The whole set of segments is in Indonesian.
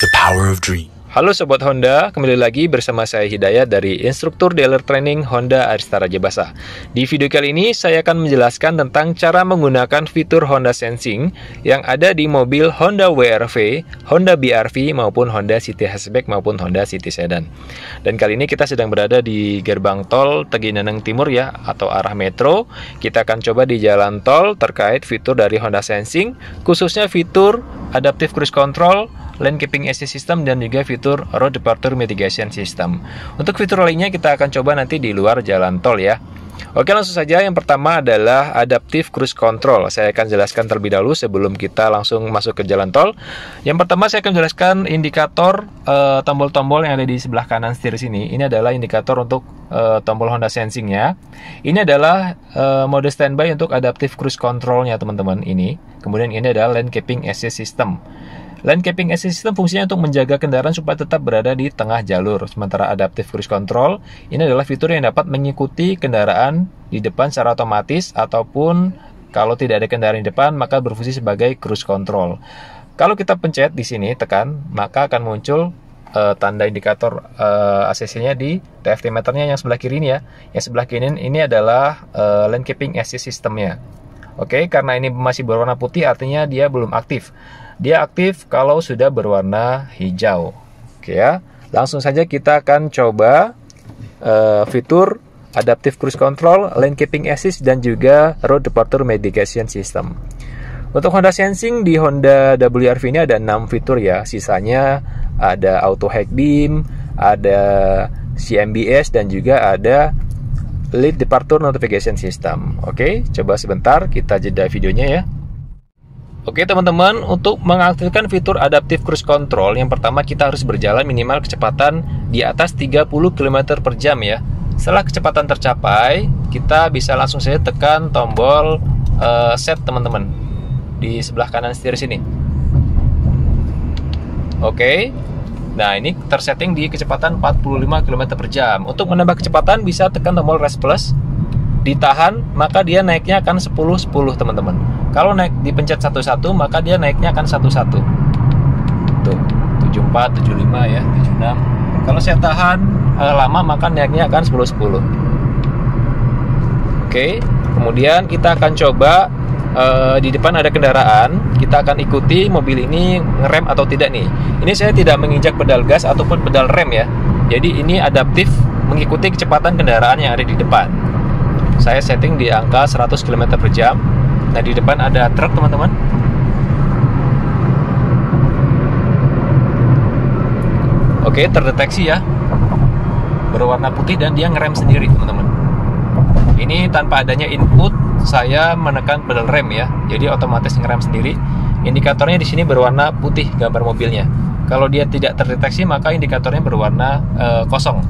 The power of dream. Halo Sobat Honda, kembali lagi bersama saya Hidayat dari Instruktur Dealer Training Honda Arista Rajabasa. Di video kali ini saya akan menjelaskan tentang cara menggunakan fitur Honda Sensing yang ada di mobil Honda WRV, Honda BRV maupun Honda City Hatchback maupun Honda City Sedan. Dan kali ini kita sedang berada di gerbang tol Teginaneng Timur ya, atau arah metro. Kita akan coba di jalan tol terkait fitur dari Honda Sensing, khususnya fitur Adaptive Cruise Control, Lane Keeping Assist System, dan juga fitur Road Departure Mitigation System. Untuk fitur lainnya kita akan coba nanti di luar jalan tol ya. Oke, langsung saja. Yang pertama adalah Adaptive Cruise Control. Saya akan jelaskan terlebih dahulu sebelum kita langsung masuk ke jalan tol. Yang pertama saya akan jelaskan indikator tombol-tombol yang ada di sebelah kanan setir sini. Ini adalah indikator untuk tombol Honda Sensing-nya. Ini adalah mode standby untuk Adaptive Cruise Control-nya teman-teman ini. Kemudian ini adalah Lane Keeping Assist System. Lane Keeping Assist System fungsinya untuk menjaga kendaraan supaya tetap berada di tengah jalur. Sementara Adaptive Cruise Control ini adalah fitur yang dapat mengikuti kendaraan di depan secara otomatis, ataupun kalau tidak ada kendaraan di depan maka berfungsi sebagai cruise control. Kalau kita pencet di sini tekan, maka akan muncul tanda indikator ACC-nya di TFT meternya yang sebelah kiri ini ya. Yang sebelah kiri ini adalah Lane Keeping Assist System-nya. Oke, karena ini masih berwarna putih artinya dia belum aktif. Dia aktif kalau sudah berwarna hijau. Oke ya, langsung saja kita akan coba fitur Adaptive Cruise Control, Lane Keeping Assist, dan juga Road Departure Mitigation System. Untuk Honda Sensing di Honda WRV ini ada 6 fitur ya. Sisanya ada Auto High Beam, ada CMBS, dan juga ada Lead Departure Notification System. Oke, coba sebentar kita jeda videonya ya. Oke teman-teman, untuk mengaktifkan fitur Adaptive Cruise Control, yang pertama kita harus berjalan minimal kecepatan di atas 30 km per jam ya. Setelah kecepatan tercapai, kita bisa langsung saja tekan tombol set teman-teman di sebelah kanan setir sini. Oke, nah ini tersetting di kecepatan 45 km per jam. Untuk menambah kecepatan bisa tekan tombol Rest Plus, ditahan maka dia naiknya akan 10-10 teman-teman. Kalau naik dipencet 11 maka dia naiknya akan 11. Tuh, 74, 75 ya, 76. Kalau saya tahan lama maka naiknya akan 10-10. Oke, kemudian kita akan coba di depan ada kendaraan, kita akan ikuti mobil ini ngerem atau tidak nih. Ini saya tidak menginjak pedal gas ataupun pedal rem ya. Jadi ini adaptif mengikuti kecepatan kendaraan yang ada di depan. Saya setting di angka 100 km per jam. Nah, di depan ada truk teman-teman. Oke, terdeteksi ya, berwarna putih dan dia ngerem sendiri teman-teman. Ini tanpa adanya input saya menekan pedal rem ya, jadi otomatis ngerem sendiri. Indikatornya di sini berwarna putih gambar mobilnya. Kalau dia tidak terdeteksi maka indikatornya berwarna kosong.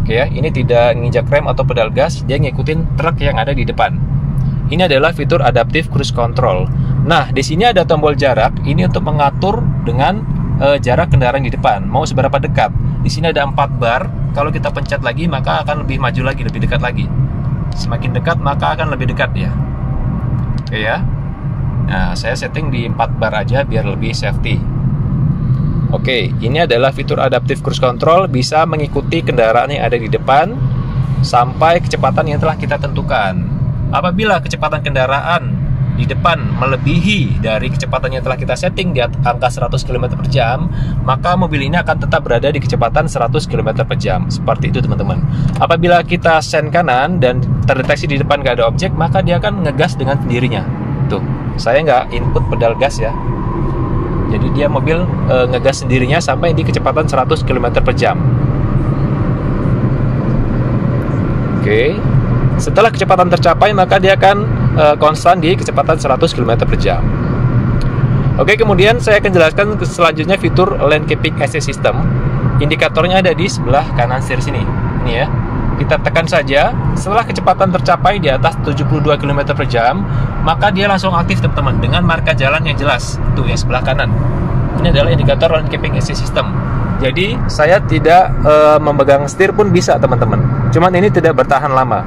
Oke ya, ini tidak nginjak rem atau pedal gas, dia ngikutin truk yang ada di depan. Ini adalah fitur Adaptive Cruise Control. Nah, di sini ada tombol jarak. Ini untuk mengatur dengan jarak kendaraan di depan. Mau seberapa dekat? Di sini ada 4 bar. Kalau kita pencet lagi, maka akan lebih maju lagi, lebih dekat lagi. Semakin dekat, maka akan lebih dekat ya. Oke ya. Nah, saya setting di 4 bar aja biar lebih safety. Oke, ini adalah fitur Adaptive Cruise Control. Bisa mengikuti kendaraan yang ada di depan sampai kecepatan yang telah kita tentukan. Apabila kecepatan kendaraan di depan melebihi dari kecepatan yang telah kita setting di angka 100 km per jam, maka mobil ini akan tetap berada di kecepatan 100 km per jam. Seperti itu teman-teman. Apabila kita sen kanan dan terdeteksi di depan gak ada objek, maka dia akan ngegas dengan sendirinya. Tuh, saya nggak input pedal gas ya. Jadi dia mobil ngegas sendirinya sampai di kecepatan 100 km per jam. Oke. Setelah kecepatan tercapai maka dia akan konstan di kecepatan 100 km per jam. Oke, kemudian saya akan jelaskan selanjutnya fitur Lane Keeping Assist System. Indikatornya ada di sebelah kanan setir sini. Ini ya. Kita tekan saja. Setelah kecepatan tercapai di atas 72 km per jam, maka dia langsung aktif teman-teman dengan marka jalan yang jelas. Tuh yang sebelah kanan. Ini adalah indikator Lane Keeping Assist System. Jadi saya tidak memegang setir pun bisa teman-teman. Cuman ini tidak bertahan lama.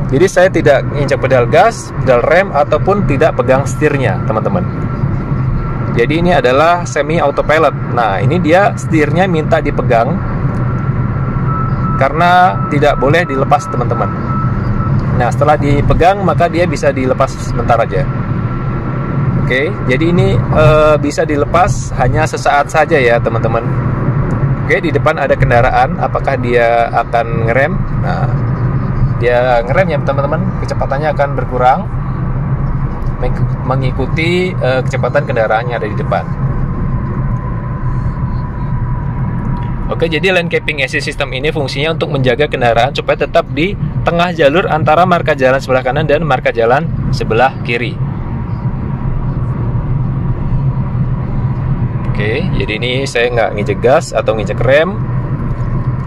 Jadi saya tidak injak pedal gas, pedal rem, ataupun tidak pegang setirnya teman-teman. Jadi ini adalah semi autopilot. Nah, ini dia setirnya minta dipegang karena tidak boleh dilepas, teman-teman. Nah, setelah dipegang maka dia bisa dilepas sebentar aja. Oke, jadi ini bisa dilepas hanya sesaat saja ya, teman-teman. Oke, di depan ada kendaraan, apakah dia akan ngerem? Nah, dia ngerem ya, teman-teman. Kecepatannya akan berkurang mengikuti kecepatan kendaraan yang ada di depan. Oke, jadi lane keeping assist system ini fungsinya untuk menjaga kendaraan supaya tetap di tengah jalur antara marka jalan sebelah kanan dan marka jalan sebelah kiri. Oke, jadi ini saya nggak nginjek gas atau nginjek rem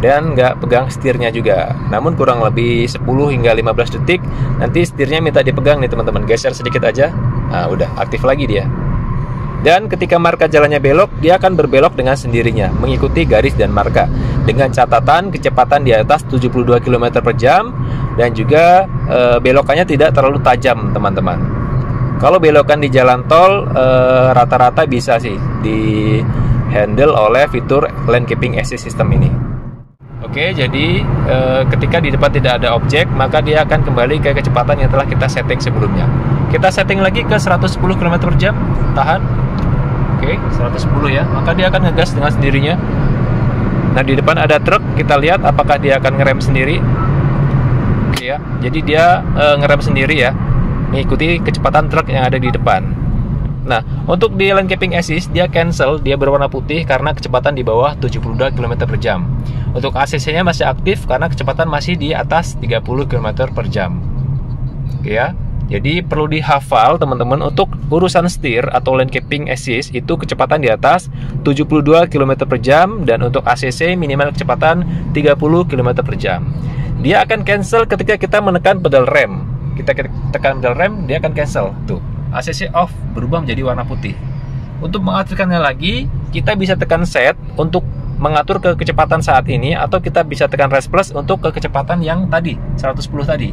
dan nggak pegang setirnya juga. Namun kurang lebih 10 hingga 15 detik nanti setirnya minta dipegang nih, teman-teman. Geser sedikit aja. Nah, udah aktif lagi dia. Dan ketika marka jalannya belok, dia akan berbelok dengan sendirinya, mengikuti garis dan marka. Dengan catatan kecepatan di atas 72 km per jam, dan juga belokannya tidak terlalu tajam, teman-teman. Kalau belokan di jalan tol, rata-rata bisa sih di handle oleh fitur lane keeping assist system ini. Oke, jadi ketika di depan tidak ada objek, maka dia akan kembali ke kecepatan yang telah kita setting sebelumnya. Kita setting lagi ke 110 km per jam, tahan. Oke, 110 ya, maka dia akan ngegas dengan sendirinya. Nah, di depan ada truk, kita lihat apakah dia akan ngerem sendiri. Oke ya, jadi dia ngerem sendiri ya, mengikuti kecepatan truk yang ada di depan. Nah, untuk di lane keeping assist, dia cancel, dia berwarna putih karena kecepatan di bawah 72 km per jam. Untuk ACC-nya masih aktif karena kecepatan masih di atas 30 km per jam. Oke ya. Jadi perlu dihafal, teman-teman, untuk urusan setir atau lane keeping assist itu kecepatan di atas 72 km per jam, dan untuk ACC minimal kecepatan 30 km per jam. Dia akan cancel ketika kita menekan pedal rem. Kita tekan pedal rem, dia akan cancel. Tuh, ACC off, berubah menjadi warna putih. Untuk mengaktifkannya lagi, kita bisa tekan set untuk mengatur ke kecepatan saat ini, atau kita bisa tekan rest plus untuk ke kecepatan yang tadi, 110 tadi.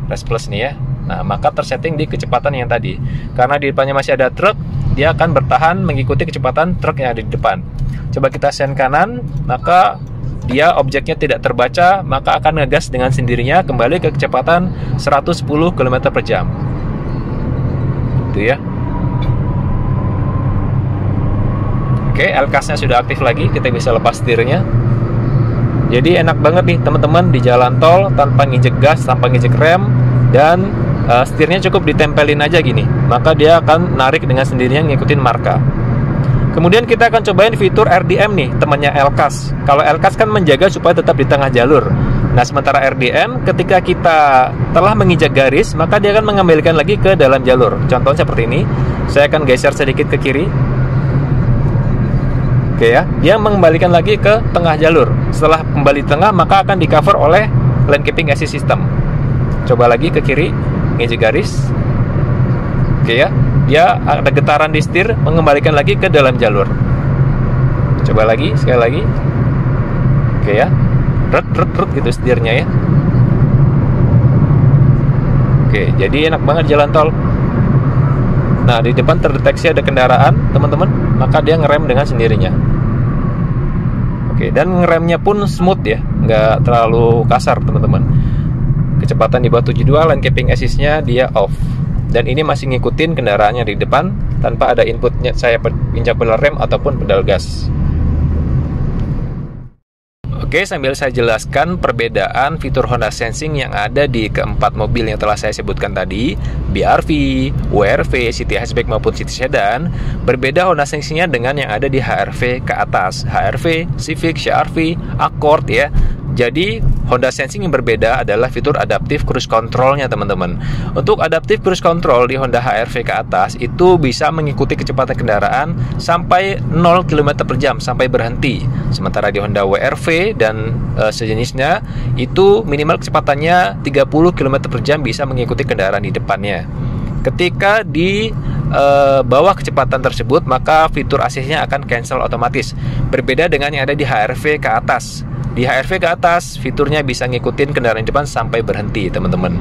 Rest plus nih ya. Nah, maka tersetting di kecepatan yang tadi. Karena di depannya masih ada truk, dia akan bertahan mengikuti kecepatan truk yang ada di depan. Coba kita sen kanan, maka dia objeknya tidak terbaca, maka akan ngegas dengan sendirinya kembali ke kecepatan 110 km per jam. Itu ya. Oke, LCAS-nya sudah aktif lagi, kita bisa lepas setirnya. Jadi enak banget nih, teman-teman, di jalan tol tanpa nginjek gas, tanpa nginjek rem, dan setirnya cukup ditempelin aja gini, maka dia akan narik dengan sendirinya ngikutin marka. Kemudian kita akan cobain fitur RDM nih, temannya LCAS. Kalau LCAS kan menjaga supaya tetap di tengah jalur. Nah, sementara RDM ketika kita telah menginjak garis, maka dia akan mengembalikan lagi ke dalam jalur. Contohnya seperti ini. Saya akan geser sedikit ke kiri. Oke ya, dia mengembalikan lagi ke tengah jalur. Setelah kembali tengah, maka akan di cover oleh lane keeping assist system. Coba lagi ke kiri, nginjek garis. Oke ya, dia ada getaran di setir, mengembalikan lagi ke dalam jalur. Coba lagi, sekali lagi. Oke ya, rut gitu setirnya ya. Oke, jadi enak banget jalan tol. Nah, di depan terdeteksi ada kendaraan, teman-teman, maka dia ngerem dengan sendirinya. Oke, dan ngeremnya pun smooth ya, nggak terlalu kasar, teman-teman. Kecepatan di bawah 72, lane keeping assist-nya dia off. Dan ini masih ngikutin kendaraannya di depan tanpa ada inputnya saya injak pedal rem ataupun pedal gas. Oke, sambil saya jelaskan perbedaan fitur Honda Sensing yang ada di keempat mobil yang telah saya sebutkan tadi, BRV, WRV, City Hatchback maupun City Sedan. Berbeda Honda Sensing-nya dengan yang ada di HRV ke atas, HRV, Civic, CR-V, Accord ya. Jadi Honda Sensing yang berbeda adalah fitur adaptif cruise control-nya, teman-teman. Untuk adaptif cruise control di Honda HR-V ke atas itu bisa mengikuti kecepatan kendaraan sampai 0 km per jam sampai berhenti. Sementara di Honda WR-V dan sejenisnya itu minimal kecepatannya 30 km per jam bisa mengikuti kendaraan di depannya. Ketika di bawah kecepatan tersebut, maka fitur ACC-nya akan cancel otomatis. Berbeda dengan yang ada di HR-V ke atas. Di HR-V ke atas, fiturnya bisa ngikutin kendaraan di depan sampai berhenti, teman-teman.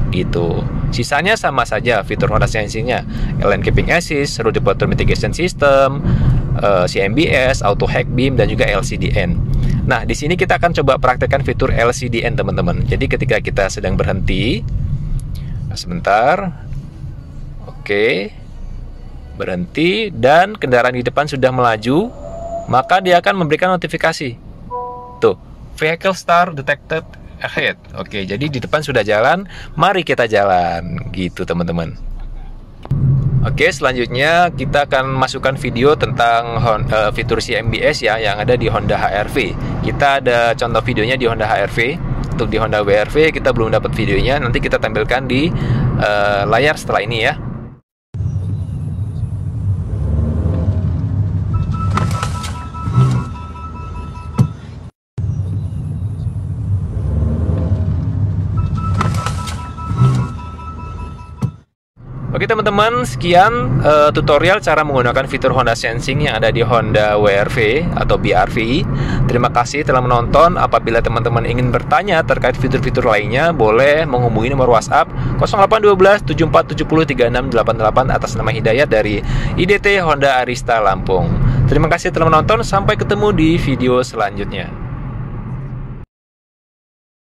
Gitu. Sisanya sama saja fitur Honda Sensing-nya. Lane Keeping Assist, Road Departure Mitigation System, CMBS, Auto High Beam, dan juga LCDN. Nah, di sini kita akan coba praktekkan fitur LCDN, teman-teman. Jadi ketika kita sedang berhenti, sebentar, oke, berhenti, dan kendaraan di depan sudah melaju, maka dia akan memberikan notifikasi. Tuh, Vehicle Start Detected Ahead. Oke, jadi di depan sudah jalan, mari kita jalan, gitu teman-teman. Oke, selanjutnya kita akan masukkan video tentang fitur CMBS ya, yang ada di Honda HR-V. Kita ada contoh videonya di Honda HR-V. Untuk di Honda WR-V kita belum dapat videonya, nanti kita tampilkan di layar setelah ini ya. Oke teman-teman, sekian tutorial cara menggunakan fitur Honda Sensing yang ada di Honda WR-V atau BR-V. Terima kasih telah menonton. Apabila teman-teman ingin bertanya terkait fitur-fitur lainnya, boleh menghubungi nomor WhatsApp 0812 7470 3688 atas nama Hidayat dari IDT Honda Arista Lampung. Terima kasih telah menonton, sampai ketemu di video selanjutnya.